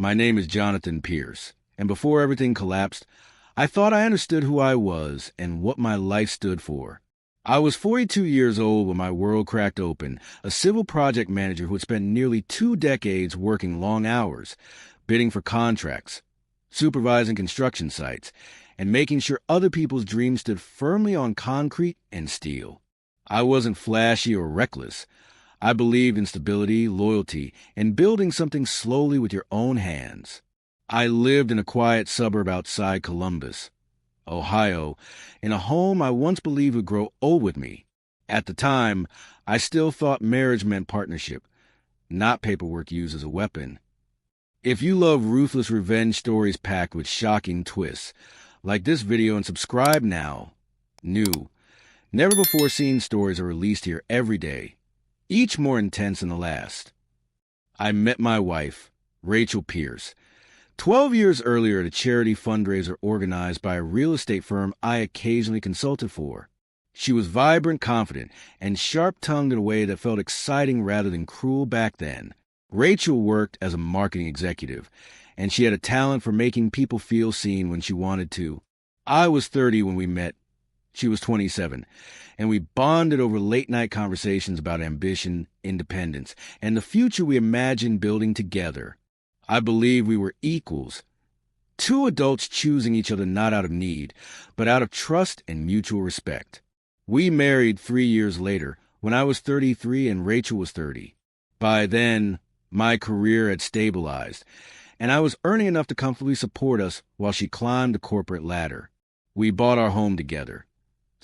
My name is Jonathan Pierce, and before everything collapsed, I thought I understood who I was and what my life stood for. I was 42 years old when my world cracked open, a civil project manager who had spent nearly 2 decades working long hours, bidding for contracts, supervising construction sites, and making sure other people's dreams stood firmly on concrete and steel. I wasn't flashy or reckless. I believed in stability, loyalty, and building something slowly with your own hands. I lived in a quiet suburb outside Columbus, Ohio, in a home I once believed would grow old with me. At the time, I still thought marriage meant partnership, not paperwork used as a weapon. If you love ruthless revenge stories packed with shocking twists, like this video and subscribe now. New, never-before-seen stories are released here every day, each more intense than the last. I met my wife, Rachel Pierce, 12 years earlier at a charity fundraiser organized by a real estate firm I occasionally consulted for. She was vibrant, confident, and sharp-tongued in a way that felt exciting rather than cruel back then. Rachel worked as a marketing executive, and she had a talent for making people feel seen when she wanted to. I was 30 when we met. She was 27, and we bonded over late-night conversations about ambition, independence, and the future we imagined building together. I believe we were equals, two adults choosing each other not out of need, but out of trust and mutual respect. We married 3 years later, when I was 33 and Rachel was 30. By then, my career had stabilized, and I was earning enough to comfortably support us while she climbed the corporate ladder. We bought our home together,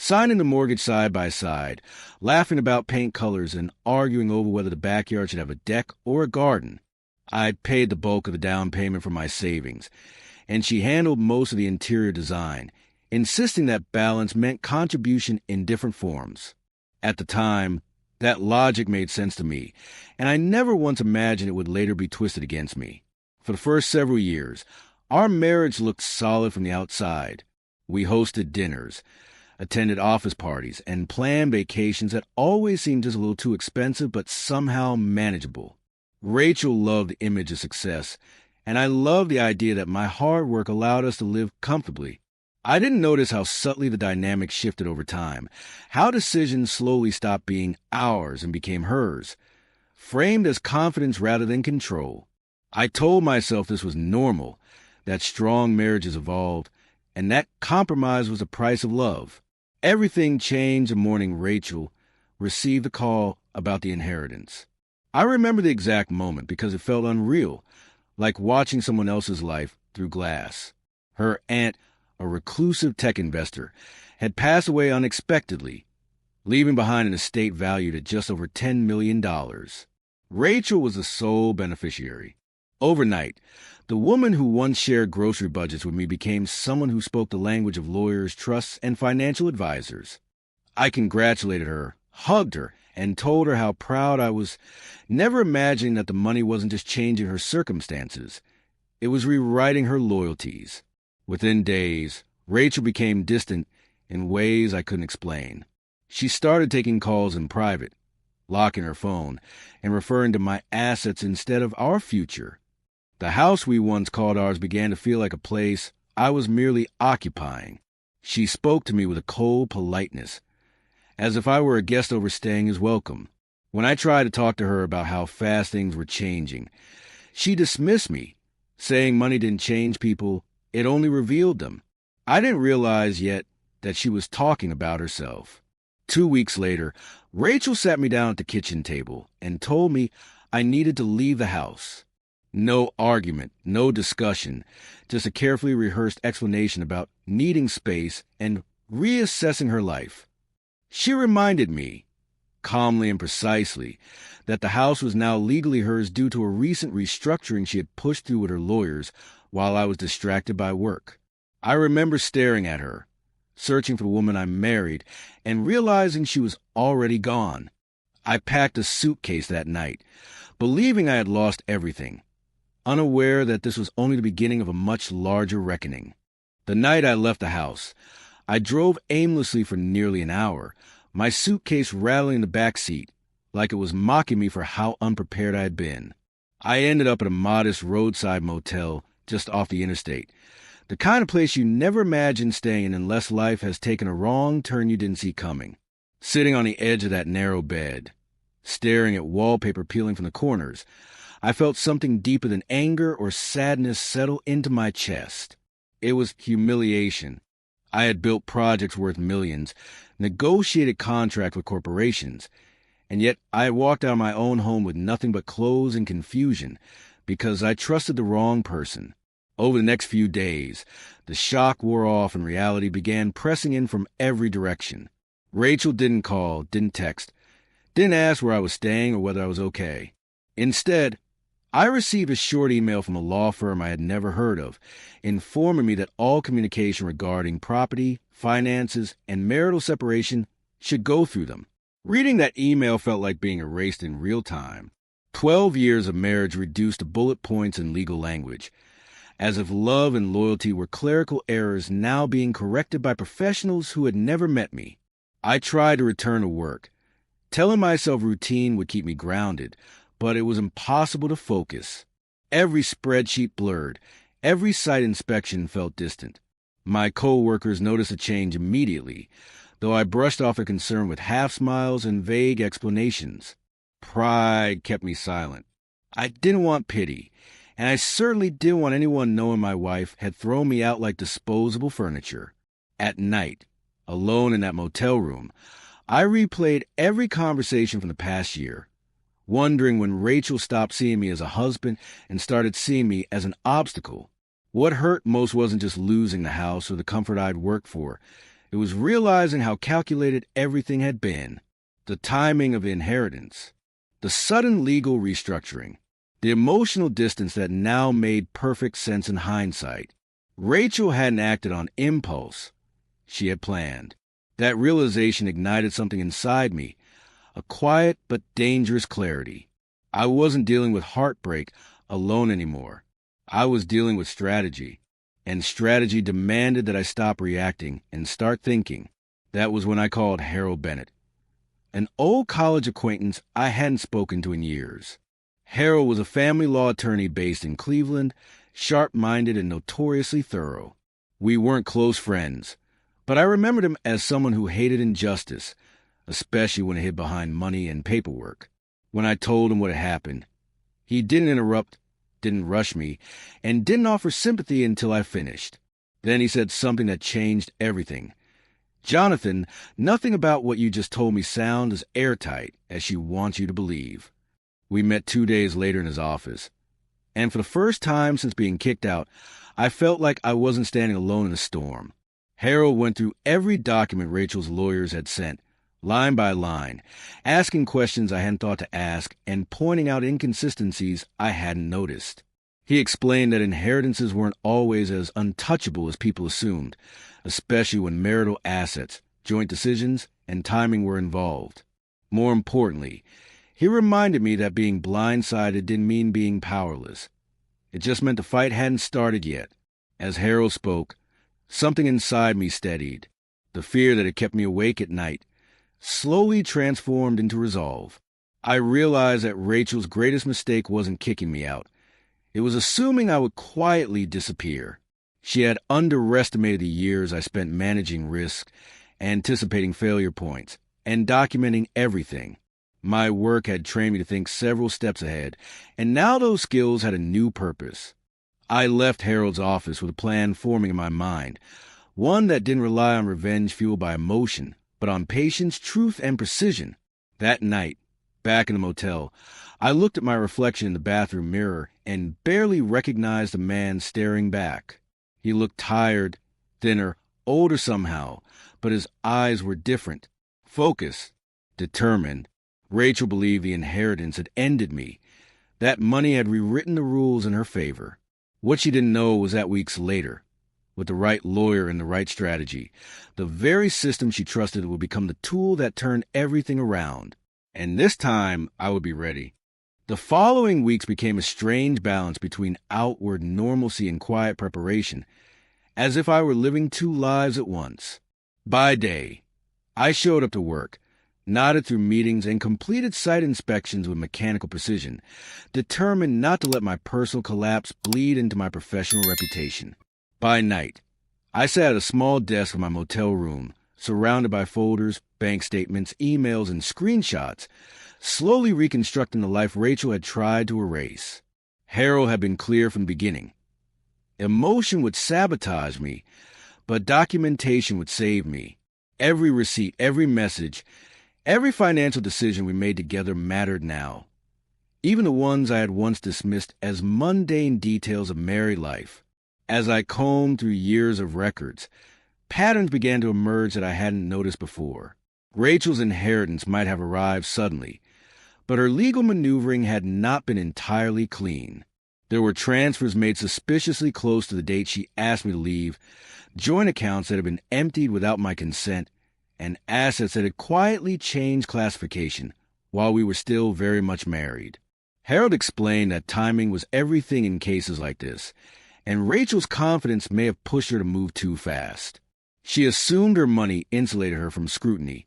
signing the mortgage side by side, laughing about paint colors and arguing over whether the backyard should have a deck or a garden. I paid the bulk of the down payment from my savings, and she handled most of the interior design, insisting that balance meant contribution in different forms. At the time, that logic made sense to me, and I never once imagined it would later be twisted against me. For the first several years, our marriage looked solid from the outside. We hosted dinners, attended office parties, and planned vacations that always seemed just a little too expensive but somehow manageable. Rachel loved the image of success, and I loved the idea that my hard work allowed us to live comfortably. I didn't notice how subtly the dynamic shifted over time, how decisions slowly stopped being ours and became hers, framed as confidence rather than control. I told myself this was normal, that strong marriages evolved, and that compromise was the price of love. Everything changed the morning Rachel received a call about the inheritance. I remember the exact moment because it felt unreal, like watching someone else's life through glass. Her aunt, a reclusive tech investor, had passed away unexpectedly, leaving behind an estate valued at just over $10 million. Rachel was the sole beneficiary. Overnight, the woman who once shared grocery budgets with me became someone who spoke the language of lawyers, trusts, and financial advisors. I congratulated her, hugged her, and told her how proud I was, never imagining that the money wasn't just changing her circumstances. It was rewriting her loyalties. Within days, Rachel became distant in ways I couldn't explain. She started taking calls in private, locking her phone, and referring to my assets instead of our future. The house we once called ours began to feel like a place I was merely occupying. She spoke to me with a cold politeness, as if I were a guest overstaying his welcome. When I tried to talk to her about how fast things were changing, she dismissed me, saying money didn't change people, it only revealed them. I didn't realize yet that she was talking about herself. 2 weeks later, Rachel sat me down at the kitchen table and told me I needed to leave the house. No argument, no discussion, just a carefully rehearsed explanation about needing space and reassessing her life. She reminded me, calmly and precisely, that the house was now legally hers due to a recent restructuring she had pushed through with her lawyers while I was distracted by work. I remember staring at her, searching for the woman I married, and realizing she was already gone. I packed a suitcase that night, believing I had lost everything, unaware that this was only the beginning of a much larger reckoning. The night I left the house, I drove aimlessly for nearly an hour, my suitcase rattling in the back seat, like it was mocking me for how unprepared I had been. I ended up at a modest roadside motel just off the interstate. The kind of place you never imagined staying in unless life has taken a wrong turn you didn't see coming. Sitting on the edge of that narrow bed, staring at wallpaper peeling from the corners, I felt something deeper than anger or sadness settle into my chest. It was humiliation. I had built projects worth millions, negotiated contracts with corporations, and yet I had walked out of my own home with nothing but clothes and confusion because I trusted the wrong person. Over the next few days, the shock wore off and reality began pressing in from every direction. Rachel didn't call, didn't text, didn't ask where I was staying or whether I was okay. Instead, I received a short email from a law firm I had never heard of, informing me that all communication regarding property, finances, and marital separation should go through them. Reading that email felt like being erased in real time. 12 years of marriage reduced to bullet points in legal language, as if love and loyalty were clerical errors now being corrected by professionals who had never met me. I tried to return to work, telling myself routine would keep me grounded, but it was impossible to focus. Every spreadsheet blurred, every site inspection felt distant. My co-workers noticed a change immediately, though I brushed off a concern with half smiles and vague explanations. Pride kept me silent. I didn't want pity, and I certainly didn't want anyone knowing my wife had thrown me out like disposable furniture. At night, alone in that motel room, I replayed every conversation from the past year, wondering when Rachel stopped seeing me as a husband and started seeing me as an obstacle. What hurt most wasn't just losing the house or the comfort I'd worked for. It was realizing how calculated everything had been. The timing of inheritance, the sudden legal restructuring, the emotional distance that now made perfect sense in hindsight. Rachel hadn't acted on impulse. She had planned. That realization ignited something inside me, a quiet but dangerous clarity. I wasn't dealing with heartbreak alone anymore. I was dealing with strategy, and strategy demanded that I stop reacting and start thinking. That was when I called Harold Bennett, an old college acquaintance I hadn't spoken to in years. Harold was a family law attorney based in Cleveland, sharp-minded and notoriously thorough. We weren't close friends, but I remembered him as someone who hated injustice, especially when it hid behind money and paperwork. When I told him what had happened, he didn't interrupt, didn't rush me, and didn't offer sympathy until I finished. Then he said something that changed everything. "Jonathan, nothing about what you just told me sounds as airtight as she wants you to believe." We met 2 days later in his office, and for the first time since being kicked out, I felt like I wasn't standing alone in the storm. Harold went through every document Rachel's lawyers had sent, line by line, asking questions I hadn't thought to ask and pointing out inconsistencies I hadn't noticed. He explained that inheritances weren't always as untouchable as people assumed, especially when marital assets, joint decisions, and timing were involved. More importantly, he reminded me that being blindsided didn't mean being powerless. It just meant the fight hadn't started yet. As Harold spoke, something inside me steadied. The fear that had kept me awake at night slowly transformed into resolve. I realized that Rachel's greatest mistake wasn't kicking me out. It was assuming I would quietly disappear. She had underestimated the years I spent managing risk, anticipating failure points, and documenting everything. My work had trained me to think several steps ahead, and now those skills had a new purpose. I left Harold's office with a plan forming in my mind, one that didn't rely on revenge fueled by emotion, but on patience, truth, and precision. That night, back in the motel, I looked at my reflection in the bathroom mirror and barely recognized the man staring back. He looked tired, thinner, older somehow, but his eyes were different, focused, determined. Rachel believed the inheritance had ended me. That money had rewritten the rules in her favor. What she didn't know was that weeks later, with the right lawyer and the right strategy, the very system she trusted would become the tool that turned everything around. And this time, I would be ready. The following weeks became a strange balance between outward normalcy and quiet preparation, as if I were living two lives at once. By day, I showed up to work, nodded through meetings, and completed site inspections with mechanical precision, determined not to let my personal collapse bleed into my professional reputation. By night, I sat at a small desk in my motel room, surrounded by folders, bank statements, emails, and screenshots, slowly reconstructing the life Rachel had tried to erase. Harold had been clear from the beginning. Emotion would sabotage me, but documentation would save me. Every receipt, every message, every financial decision we made together mattered now. Even the ones I had once dismissed as mundane details of married life. As I combed through years of records, patterns began to emerge that I hadn't noticed before. Rachel's inheritance might have arrived suddenly, but her legal maneuvering had not been entirely clean. There were transfers made suspiciously close to the date she asked me to leave, joint accounts that had been emptied without my consent, and assets that had quietly changed classification while we were still very much married. Harold explained that timing was everything in cases like this, and Rachel's confidence may have pushed her to move too fast. She assumed her money insulated her from scrutiny,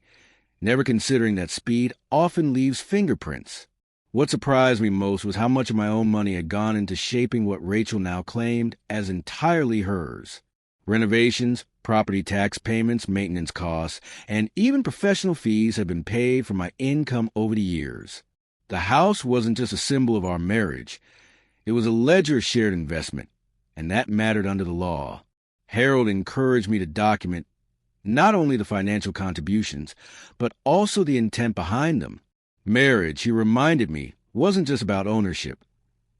never considering that speed often leaves fingerprints. What surprised me most was how much of my own money had gone into shaping what Rachel now claimed as entirely hers. Renovations, property tax payments, maintenance costs, and even professional fees had been paid from my income over the years. The house wasn't just a symbol of our marriage. It was a ledger of shared investment, and that mattered under the law. Harold encouraged me to document not only the financial contributions, but also the intent behind them. Marriage, he reminded me, wasn't just about ownership.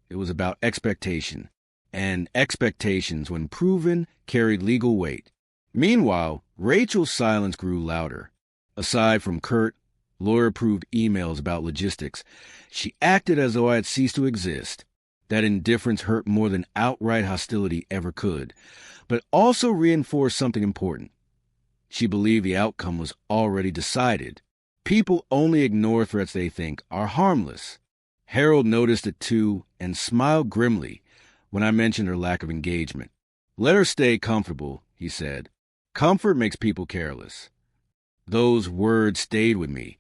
It was about expectation. And expectations, when proven, carried legal weight. Meanwhile, Rachel's silence grew louder. Aside from curt, lawyer-approved emails about logistics, she acted as though I had ceased to exist. That indifference hurt more than outright hostility ever could, but also reinforced something important. She believed the outcome was already decided. People only ignore threats they think are harmless. Harold noticed it too and smiled grimly when I mentioned her lack of engagement. Let her stay comfortable, he said. Comfort makes people careless. Those words stayed with me,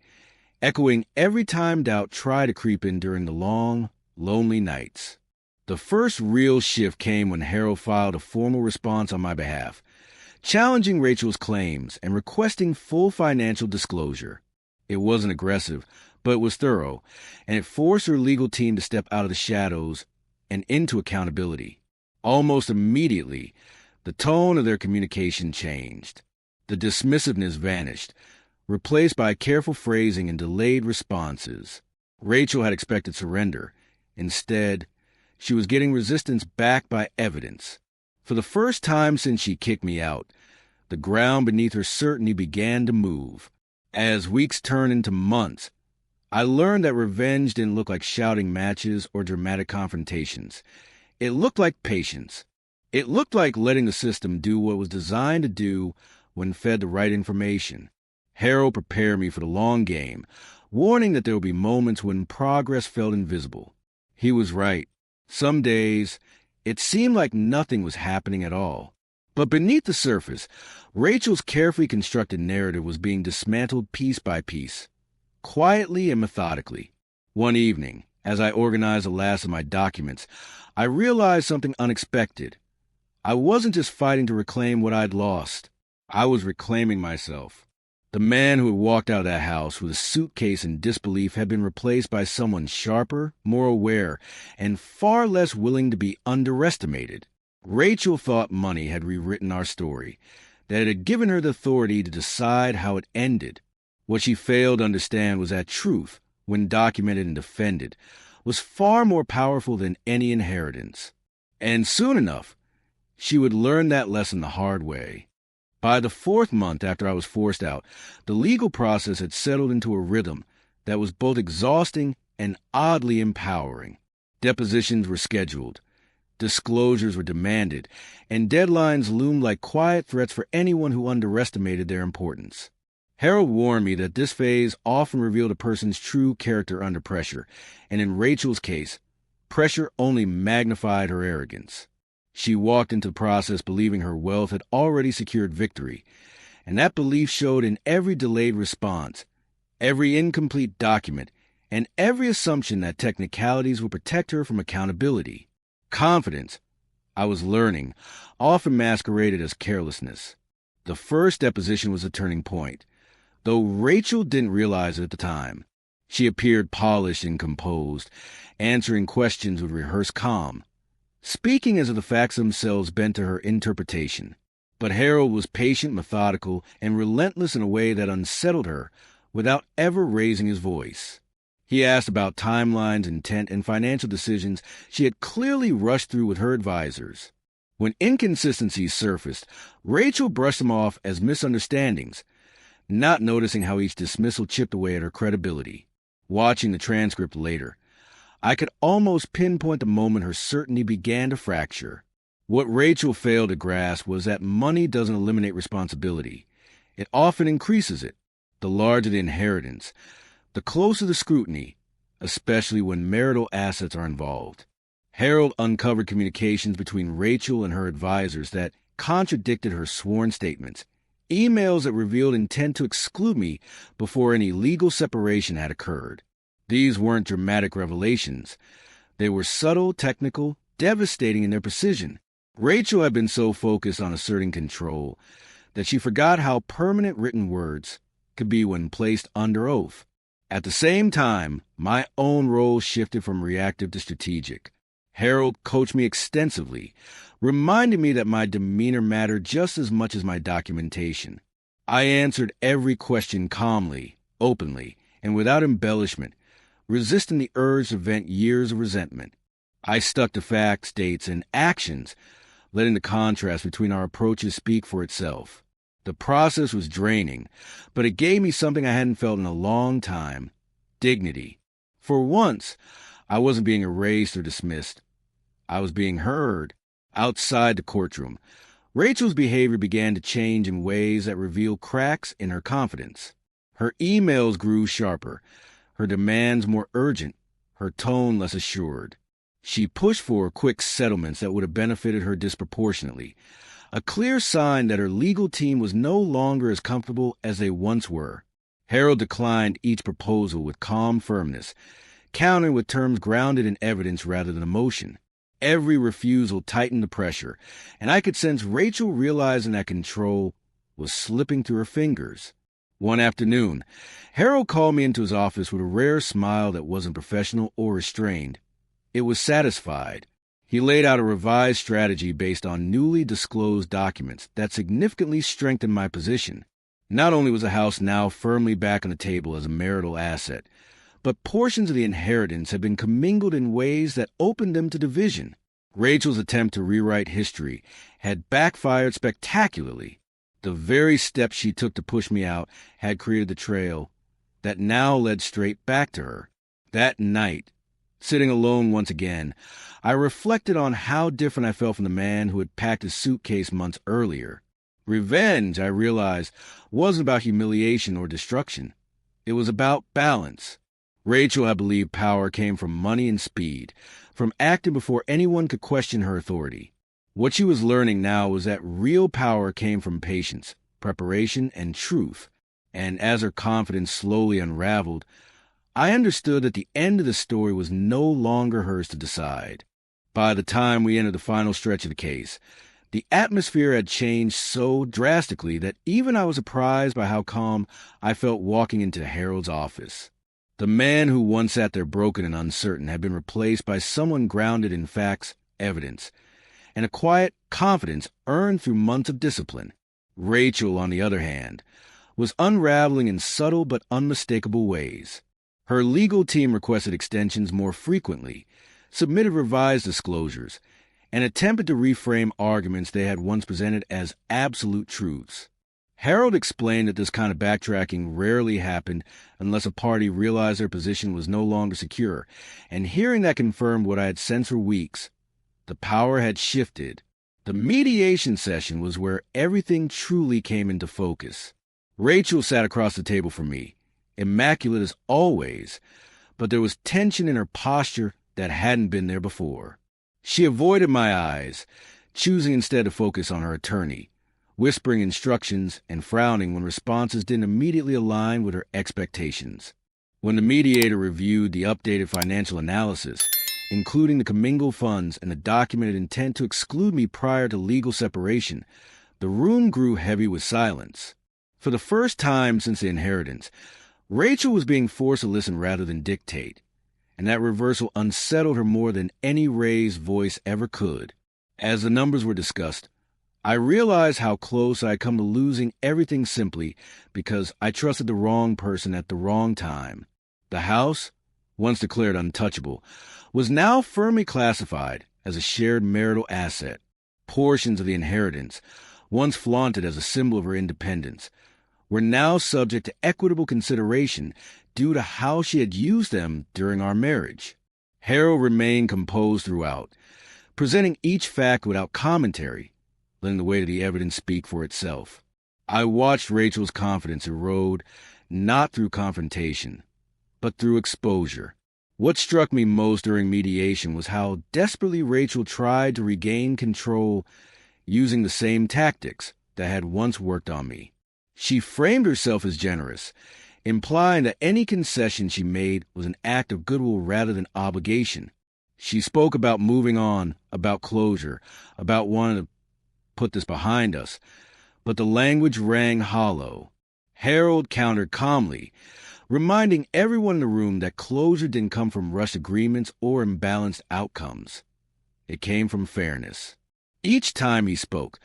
echoing every time doubt tried to creep in during the long, lonely nights. The first real shift came when Harold filed a formal response on my behalf, challenging Rachel's claims and requesting full financial disclosure. It wasn't aggressive, but it was thorough, and it forced her legal team to step out of the shadows and into accountability. Almost immediately, the tone of their communication changed. The dismissiveness vanished, replaced by careful phrasing and delayed responses. Rachel had expected surrender. Instead, she was getting resistance backed by evidence. For the first time since she kicked me out, the ground beneath her certainty began to move. As weeks turned into months, I learned that revenge didn't look like shouting matches or dramatic confrontations. It looked like patience. It looked like letting the system do what it was designed to do when fed the right information. Harold prepared me for the long game, warning that there would be moments when progress felt invisible. He was right. Some days, it seemed like nothing was happening at all. But beneath the surface, Rachel's carefully constructed narrative was being dismantled piece by piece, quietly and methodically. One evening, as I organized the last of my documents, I realized something unexpected. I wasn't just fighting to reclaim what I'd lost. I was reclaiming myself. The man who had walked out of that house with a suitcase in disbelief had been replaced by someone sharper, more aware, and far less willing to be underestimated. Rachel thought money had rewritten our story, that it had given her the authority to decide how it ended. What she failed to understand was that truth, when documented and defended, was far more powerful than any inheritance. And soon enough, she would learn that lesson the hard way. By the 4th month after I was forced out, the legal process had settled into a rhythm that was both exhausting and oddly empowering. Depositions were scheduled, disclosures were demanded, and deadlines loomed like quiet threats for anyone who underestimated their importance. Harold warned me that this phase often revealed a person's true character under pressure, and in Rachel's case, pressure only magnified her arrogance. She walked into the process believing her wealth had already secured victory, and that belief showed in every delayed response, every incomplete document, and every assumption that technicalities would protect her from accountability. Confidence, I was learning, often masqueraded as carelessness. The first deposition was a turning point, though Rachel didn't realize it at the time. She appeared polished and composed, answering questions with rehearsed calm, speaking as if the facts themselves bent to her interpretation. But Harold was patient, methodical, and relentless in a way that unsettled her without ever raising his voice. He asked about timelines, intent, and financial decisions she had clearly rushed through with her advisors. When inconsistencies surfaced, Rachel brushed them off as misunderstandings, not noticing how each dismissal chipped away at her credibility. Watching the transcript later, I could almost pinpoint the moment her certainty began to fracture. What Rachel failed to grasp was that money doesn't eliminate responsibility. It often increases it. The larger the inheritance, the closer the scrutiny, especially when marital assets are involved. Harold uncovered communications between Rachel and her advisors that contradicted her sworn statements, emails that revealed intent to exclude me before any legal separation had occurred. These weren't dramatic revelations. They were subtle, technical, devastating in their precision. Rachel had been so focused on asserting control that she forgot how permanent written words could be when placed under oath. At the same time, my own role shifted from reactive to strategic. Harold coached me extensively, reminding me that my demeanor mattered just as much as my documentation. I answered every question calmly, openly, and without embellishment, resisting the urge to vent years of resentment. I stuck to facts, dates, and actions, letting the contrast between our approaches speak for itself. The process was draining, but it gave me something I hadn't felt in a long time: dignity. For once, I wasn't being erased or dismissed. I was being heard. Outside the courtroom, Rachel's behavior began to change in ways that revealed cracks in her confidence. Her emails grew sharper, her demands more urgent, her tone less assured. She pushed for quick settlements that would have benefited her disproportionately, a clear sign that her legal team was no longer as comfortable as they once were. Harold declined each proposal with calm firmness, countering with terms grounded in evidence rather than emotion. Every refusal tightened the pressure, and I could sense Rachel realizing that control was slipping through her fingers. One afternoon, Harold called me into his office with a rare smile that wasn't professional or restrained. It was satisfied. He laid out a revised strategy based on newly disclosed documents that significantly strengthened my position. Not only was the house now firmly back on the table as a marital asset, but portions of the inheritance had been commingled in ways that opened them to division. Rachel's attempt to rewrite history had backfired spectacularly. The very steps she took to push me out had created the trail that now led straight back to her. That night, sitting alone once again, I reflected on how different I felt from the man who had packed his suitcase months earlier. Revenge, I realized, wasn't about humiliation or destruction. It was about balance. Rachel had believed power came from money and speed, from acting before anyone could question her authority. What she was learning now was that real power came from patience, preparation, and truth. And as her confidence slowly unraveled, I understood that the end of the story was no longer hers to decide. By the time we entered the final stretch of the case, the atmosphere had changed so drastically that even I was surprised by how calm I felt walking into Harold's office. The man who once sat there broken and uncertain had been replaced by someone grounded in facts, evidence, and a quiet confidence earned through months of discipline. Rachel, on the other hand, was unraveling in subtle but unmistakable ways. Her legal team requested extensions more frequently, submitted revised disclosures, and attempted to reframe arguments they had once presented as absolute truths. Harold explained that this kind of backtracking rarely happened unless a party realized their position was no longer secure, and hearing that confirmed what I had sensed for weeks. The power had shifted. The mediation session was where everything truly came into focus. Rachel sat across the table from me, immaculate as always, but there was tension in her posture that hadn't been there before. She avoided my eyes, choosing instead to focus on her attorney, whispering instructions and frowning when responses didn't immediately align with her expectations. When the mediator reviewed the updated financial analysis, including the commingled funds and the documented intent to exclude me prior to legal separation, the room grew heavy with silence. For the first time since the inheritance, Rachel was being forced to listen rather than dictate, and that reversal unsettled her more than any raised voice ever could. As the numbers were discussed, I realized how close I had come to losing everything simply because I trusted the wrong person at the wrong time. The house, once declared untouchable, was now firmly classified as a shared marital asset. Portions of the inheritance, once flaunted as a symbol of her independence, were now subject to equitable consideration due to how she had used them during our marriage. Harold remained composed throughout, presenting each fact without commentary, letting the weight of the evidence speak for itself. I watched Rachel's confidence erode, not through confrontation, but through exposure. What struck me most during mediation was how desperately Rachel tried to regain control using the same tactics that had once worked on me. She framed herself as generous, implying that any concession she made was an act of goodwill rather than obligation. She spoke about moving on, about closure, about wanting to put this behind us, but the language rang hollow. Harold countered calmly, reminding everyone in the room that closure didn't come from rushed agreements or imbalanced outcomes. It came from fairness. Each time he spoke,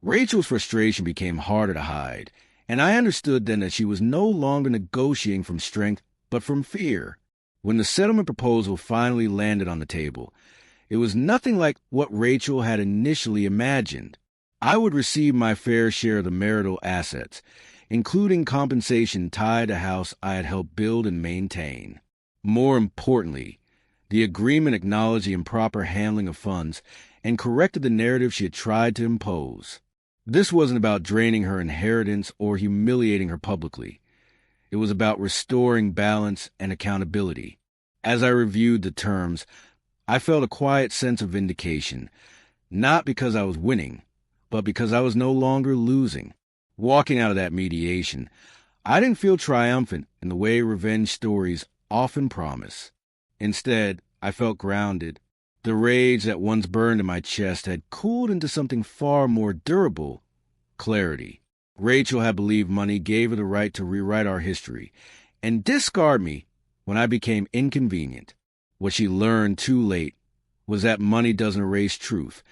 Rachel's frustration became harder to hide, and I understood then that she was no longer negotiating from strength, but from fear. When the settlement proposal finally landed on the table, it was nothing like what Rachel had initially imagined. I would receive my fair share of the marital assets, including compensation tied to a house I had helped build and maintain. More importantly, the agreement acknowledged the improper handling of funds and corrected the narrative she had tried to impose. This wasn't about draining her inheritance or humiliating her publicly. It was about restoring balance and accountability. As I reviewed the terms, I felt a quiet sense of vindication, not because I was winning, but because I was no longer losing. Walking out of that mediation, I didn't feel triumphant in the way revenge stories often promise. Instead, I felt grounded. The rage that once burned in my chest had cooled into something far more durable: clarity. Rachel had believed money gave her the right to rewrite our history and discard me when I became inconvenient. What she learned too late was that money doesn't erase truth,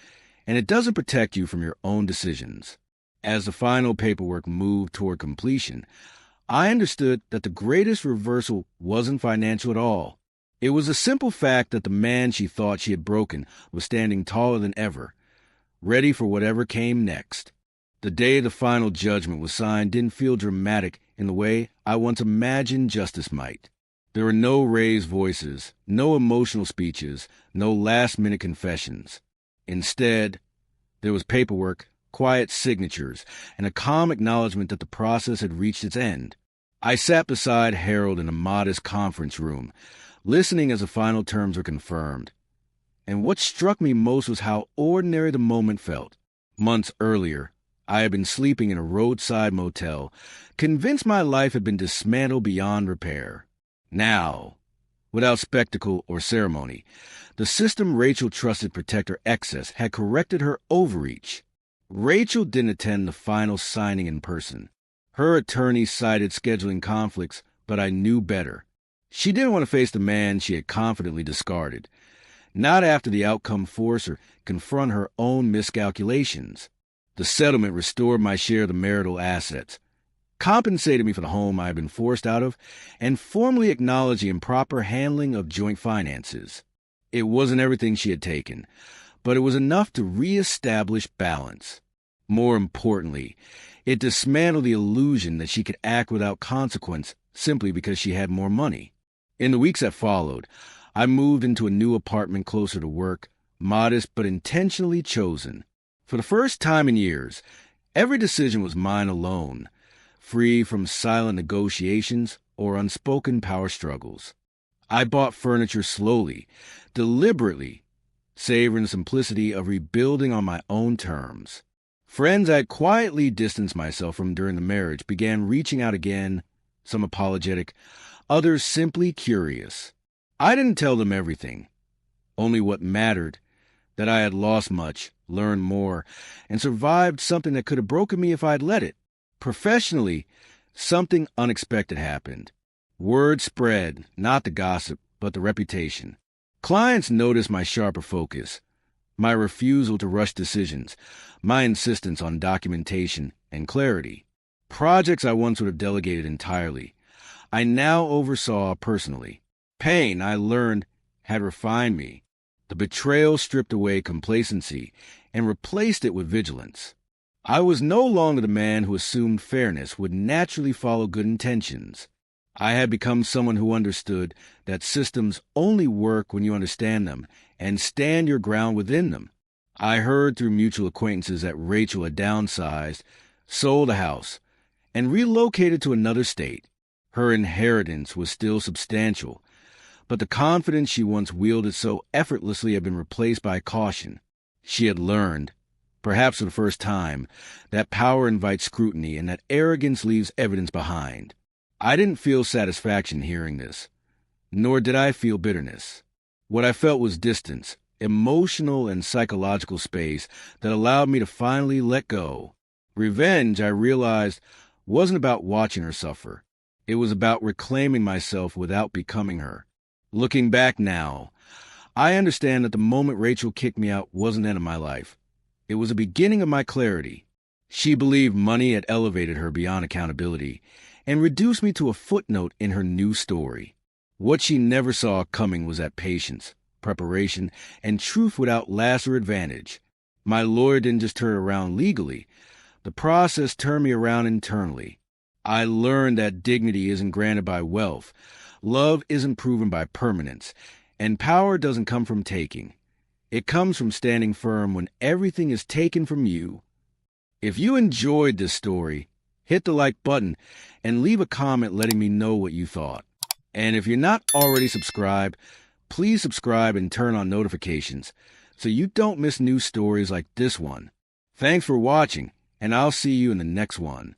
and it doesn't protect you from your own decisions. As the final paperwork moved toward completion, I understood that the greatest reversal wasn't financial at all. It was the simple fact that the man she thought she had broken was standing taller than ever, ready for whatever came next. The day the final judgment was signed didn't feel dramatic in the way I once imagined justice might. There were no raised voices, no emotional speeches, no last-minute confessions. Instead, there was paperwork, quiet signatures, and a calm acknowledgement that the process had reached its end. I sat beside Harold in a modest conference room, listening as the final terms were confirmed. And what struck me most was how ordinary the moment felt. Months earlier, I had been sleeping in a roadside motel, convinced my life had been dismantled beyond repair. Now, without spectacle or ceremony, the system Rachel trusted to protect her excess had corrected her overreach. Rachel didn't attend the final signing in person. Her attorney cited scheduling conflicts, but I knew better. She didn't want to face the man she had confidently discarded, not after the outcome forced her to confront her own miscalculations. The settlement restored my share of the marital assets, compensated me for the home I had been forced out of, and formally acknowledged the improper handling of joint finances. It wasn't everything she had taken, but it was enough to reestablish balance. More importantly, it dismantled the illusion that she could act without consequence simply because she had more money. In the weeks that followed, I moved into a new apartment closer to work, modest but intentionally chosen. For the first time in years, every decision was mine alone, free from silent negotiations or unspoken power struggles. I bought furniture slowly, deliberately, savoring the simplicity of rebuilding on my own terms. Friends I'd quietly distanced myself from during the marriage began reaching out again, some apologetic, others simply curious. I didn't tell them everything, only what mattered, that I had lost much, learned more, and survived something that could have broken me if I'd let it. Professionally, something unexpected happened. Word spread, not the gossip, but the reputation. Clients noticed my sharper focus, my refusal to rush decisions, my insistence on documentation and clarity. Projects I once would have delegated entirely, I now oversaw personally. Pain, I learned, had refined me. The betrayal stripped away complacency and replaced it with vigilance. I was no longer the man who assumed fairness would naturally follow good intentions. I had become someone who understood that systems only work when you understand them and stand your ground within them. I heard through mutual acquaintances that Rachel had downsized, sold a house, and relocated to another state. Her inheritance was still substantial, but the confidence she once wielded so effortlessly had been replaced by caution. She had learned, perhaps for the first time, that power invites scrutiny and that arrogance leaves evidence behind. I didn't feel satisfaction hearing this, nor did I feel bitterness. What I felt was distance, emotional and psychological space that allowed me to finally let go. Revenge, I realized, wasn't about watching her suffer. It was about reclaiming myself without becoming her. Looking back now, I understand that the moment Rachel kicked me out wasn't the end of my life. It was the beginning of my clarity. She believed money had elevated her beyond accountability and reduced me to a footnote in her new story. What she never saw coming was that patience, preparation, and truth would outlast her advantage. My lawyer didn't just turn her around legally. The process turned me around internally. I learned that dignity isn't granted by wealth, love isn't proven by permanence, and power doesn't come from taking. It comes from standing firm when everything is taken from you. If you enjoyed this story, hit the like button and leave a comment letting me know what you thought. And if you're not already subscribed, please subscribe and turn on notifications so you don't miss new stories like this one. Thanks for watching, and I'll see you in the next one.